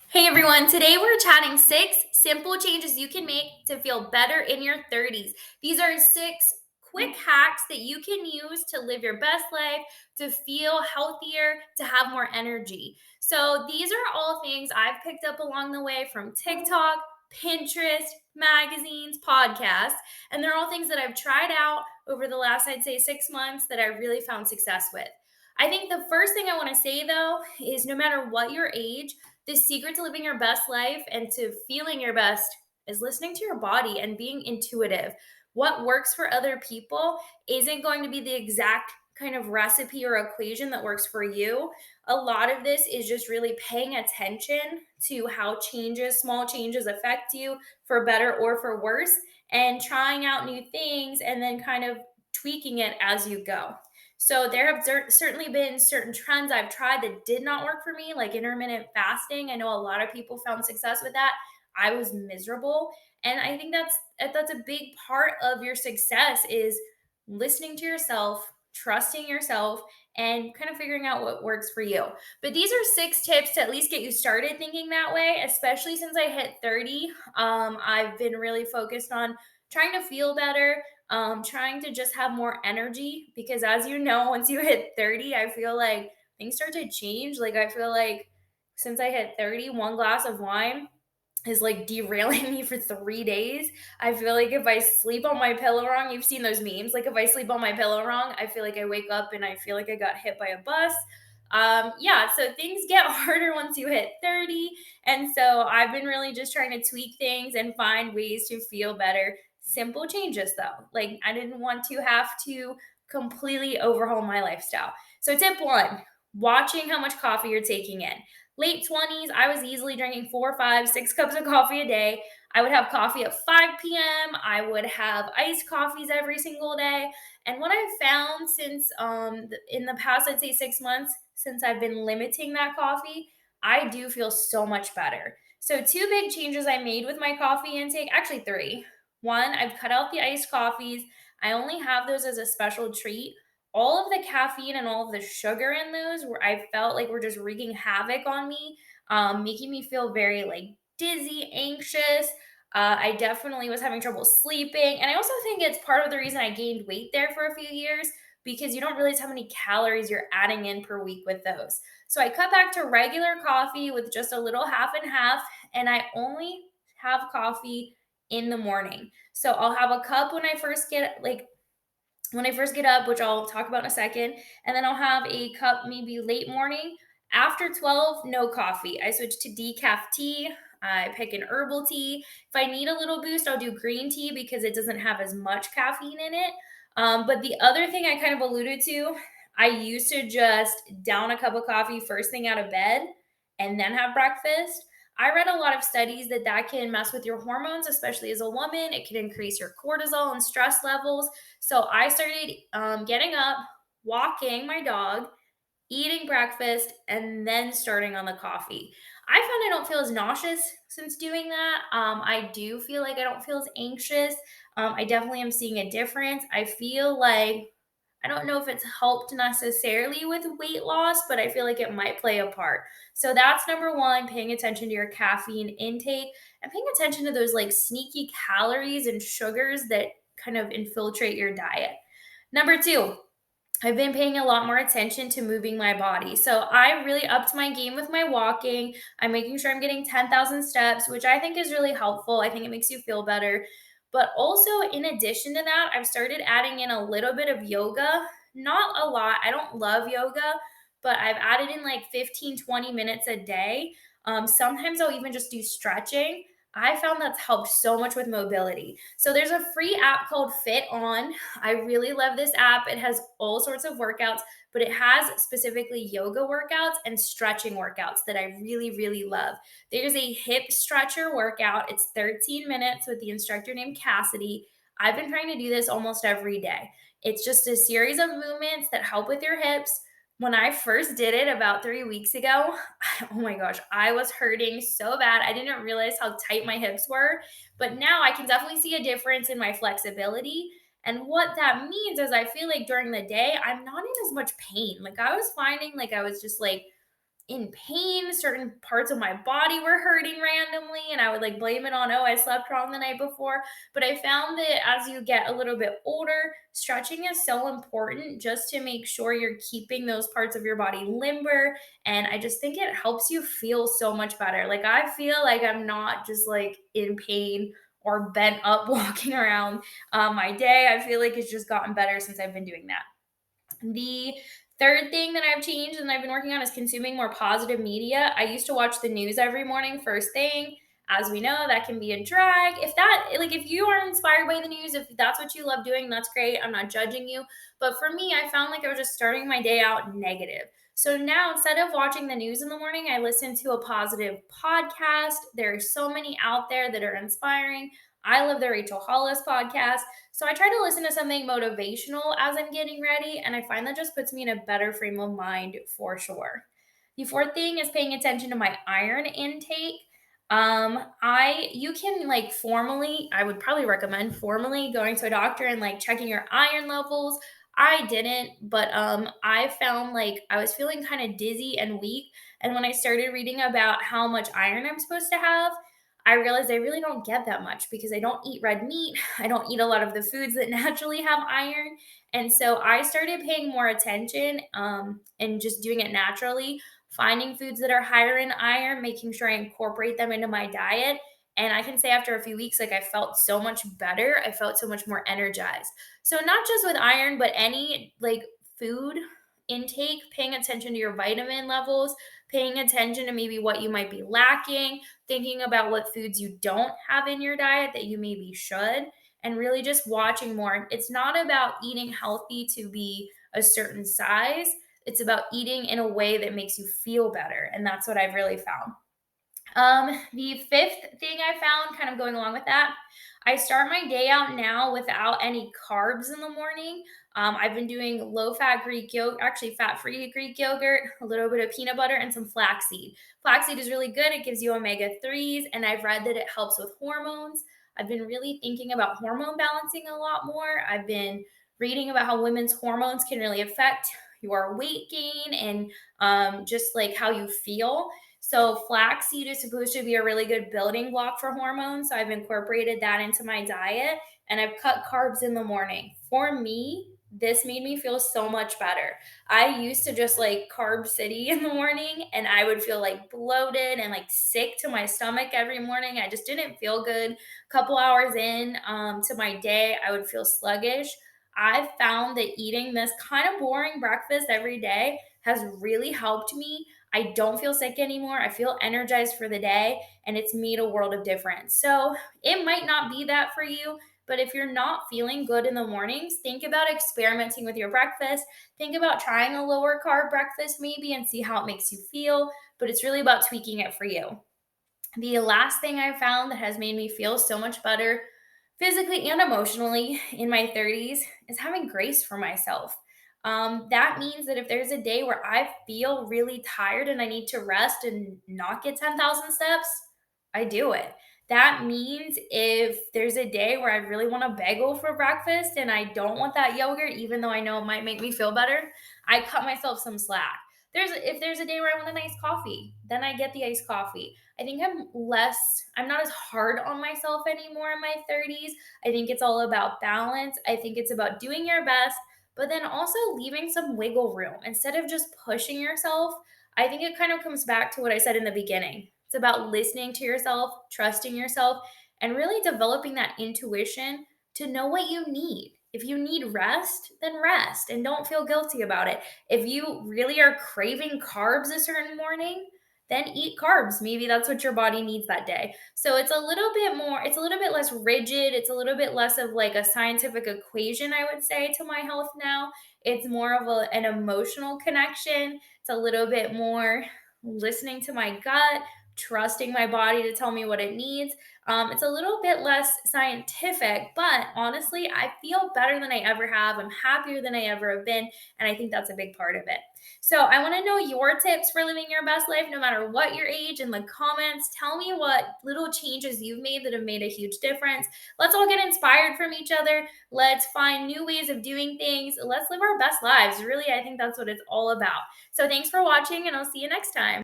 Hey everyone, today we're chatting 6 simple changes you can make to feel better in your 30s. These are 6 quick hacks that you can use to live your best life, to feel healthier, to have more energy. So, these are all things I've picked up along the way from TikTok, Pinterest, magazines, podcasts, and they're all things that I've tried out over the last, I'd say, 6 months that I really found success with. I think the first thing I want to say though is no matter what your age, the secret to living your best life and to feeling your best is listening to your body and being intuitive. What works for other people isn't going to be the exact kind of recipe or equation that works for you. A lot of this is just really paying attention to how small changes affect you for better or for worse, and trying out new things and then kind of tweaking it as you go. So there have certainly been certain trends I've tried that did not work for me, like intermittent fasting. I know a lot of people found success with that. I was miserable, and I think that's a big part of your success is listening to yourself, trusting yourself, and kind of figuring out what works for you. But these are 6 tips to at least get you started thinking that way, especially since I hit 30. I've been really focused on trying to feel better, trying to just have more energy because, as you know, once you hit 30, I feel like things start to change. Like, I feel like since I hit 30, one glass of wine is like derailing me for 3 days. I feel like if I sleep on my pillow wrong, you've seen those memes. Like, if I sleep on my pillow wrong, I feel like I wake up and I feel like I got hit by a bus. Yeah, so things get harder once you hit 30. And so I've been really just trying to tweak things and find ways to feel better. Simple changes, though. Like, I didn't want to have to completely overhaul my lifestyle. So, tip one, watching how much coffee you're taking in. Late 20s, I was easily drinking 4, 5, 6 cups of coffee a day. I would have coffee at 5 p.m. I would have iced coffees every single day. And what I've found since in the past, I'd say 6 months, since I've been limiting that coffee, I do feel so much better. So, two big changes I made with my coffee intake, actually three. One, I've cut out the iced coffees. I only have those as a special treat. All of the caffeine and all of the sugar in those where I felt like were just wreaking havoc on me, making me feel very like dizzy, anxious. I definitely was having trouble sleeping. And I also think it's part of the reason I gained weight there for a few years because you don't realize how many calories you're adding in per week with those. So I cut back to regular coffee with just a little half and half, and I only have coffee in the morning. So I'll have a cup when I first get up, which I'll talk about in a second, and then I'll have a cup maybe late morning. After 12, no coffee. I switch to decaf tea. I pick an herbal tea. If I need a little boost, I'll do green tea because it doesn't have as much caffeine in it. But the other thing I kind of alluded to, I used to just down a cup of coffee first thing out of bed and then have breakfast. I read a lot of studies that can mess with your hormones, especially as a woman. It can increase your cortisol and stress levels. So I started getting up, walking my dog, eating breakfast, and then starting on the coffee. I found I don't feel as nauseous since doing that. I do feel like I don't feel as anxious. I definitely am seeing a difference. I feel like I don't know if it's helped necessarily with weight loss, but I feel like it might play a part. So that's number one, paying attention to your caffeine intake and paying attention to those like sneaky calories and sugars that kind of infiltrate your diet. Number two, I've been paying a lot more attention to moving my body. So I really upped my game with my walking. I'm making sure I'm getting 10,000 steps, which I think is really helpful. I think it makes you feel better. But also, in addition to that, I've started adding in a little bit of yoga. Not a lot. I don't love yoga, but I've added in like 15, 20 minutes a day. Sometimes I'll even just do stretching. I found that's helped so much with mobility. So there's a free app called Fit On. I really love this app. It has all sorts of workouts, but it has specifically yoga workouts and stretching workouts that I really, really love. There's a hip stretcher workout. It's 13 minutes with the instructor named Cassidy. I've been trying to do this almost every day. It's just a series of movements that help with your hips. When I first did it about 3 weeks ago, oh my gosh, I was hurting so bad. I didn't realize how tight my hips were. But now I can definitely see a difference in my flexibility. And what that means is I feel like during the day, I'm not in as much pain. Like, I was finding like I was just like in pain. Certain parts of my body were hurting randomly, and I would like blame it on, oh, I slept wrong the night before. But I found that as you get a little bit older, stretching is so important just to make sure you're keeping those parts of your body limber. And I just think it helps you feel so much better. Like, I feel like I'm not just like in pain or bent up walking around my day. I feel like it's just gotten better since I've been doing that. The third thing that I've changed and I've been working on is consuming more positive media. I used to watch the news every morning, first thing. As we know, that can be a drag. If you are inspired by the news, if that's what you love doing, that's great. I'm not judging you. But for me, I found like I was just starting my day out negative. So now instead of watching the news in the morning, I listen to a positive podcast. There are so many out there that are inspiring. I love the Rachel Hollis podcast. So I try to listen to something motivational as I'm getting ready, and I find that just puts me in a better frame of mind for sure. The fourth thing is paying attention to my iron intake. I you can like formally, I would probably recommend formally going to a doctor and like checking your iron levels. I didn't, but I found like I was feeling kind of dizzy and weak, and when I started reading about how much iron I'm supposed to have, I realized I really don't get that much because I don't eat red meat. I don't eat a lot of the foods that naturally have iron. And so I started paying more attention and just doing it naturally, finding foods that are higher in iron, making sure I incorporate them into my diet. And I can say after a few weeks, like I felt so much better. I felt so much more energized. So, not just with iron, but any like food intake, paying attention to your vitamin levels, paying attention to maybe what you might be lacking, thinking about what foods you don't have in your diet that you maybe should, and really just watching more. It's not about eating healthy to be a certain size. It's about eating in a way that makes you feel better. And that's what I've really found. The fifth thing I found, kind of going along with that, I start my day out now without any carbs in the morning. I've been doing low fat Greek yogurt, actually fat free Greek yogurt, a little bit of peanut butter, and some flaxseed. Flaxseed is really good. It gives you omega 3s, and I've read that it helps with hormones. I've been really thinking about hormone balancing a lot more. I've been reading about how women's hormones can really affect your weight gain and just like how you feel. So flaxseed is supposed to be a really good building block for hormones. So I've incorporated that into my diet and I've cut carbs in the morning. For me, this made me feel so much better. I used to just like carb city in the morning and I would feel like bloated and like sick to my stomach every morning. I just didn't feel good. A couple hours in to my day, I would feel sluggish. I've found that eating this kind of boring breakfast every day has really helped me. I don't feel sick anymore. I feel energized for the day, and it's made a world of difference. So it might not be that for you, but if you're not feeling good in the mornings, think about experimenting with your breakfast. Think about trying a lower carb breakfast maybe and see how it makes you feel. But it's really about tweaking it for you. The last thing I found that has made me feel so much better physically and emotionally in my 30s is having grace for myself. That means that if there's a day where I feel really tired and I need to rest and not get 10,000 steps, I do it. That means if there's a day where I really want a bagel for breakfast and I don't want that yogurt, even though I know it might make me feel better, I cut myself some slack. If there's a day where I want an iced coffee, then I get the iced coffee. I think I'm not as hard on myself anymore in my 30s. I think it's all about balance. I think it's about doing your best, but then also leaving some wiggle room instead of just pushing yourself. I think it kind of comes back to what I said in the beginning. It's about listening to yourself, trusting yourself, and really developing that intuition to know what you need. If you need rest, then rest and don't feel guilty about it. If you really are craving carbs a certain morning, then eat carbs. Maybe that's what your body needs that day. So it's a little bit less rigid. It's a little bit less of like a scientific equation, I would say, to my health now. It's more of an emotional connection. It's a little bit more listening to my gut, trusting my body to tell me what it needs. It's a little bit less scientific, but honestly, I feel better than I ever have. I'm happier than I ever have been. And I think that's a big part of it. So I want to know your tips for living your best life, no matter what your age, in the comments. Tell me what little changes you've made that have made a huge difference. Let's all get inspired from each other. Let's find new ways of doing things. Let's live our best lives. Really, I think that's what it's all about. So thanks for watching, and I'll see you next time.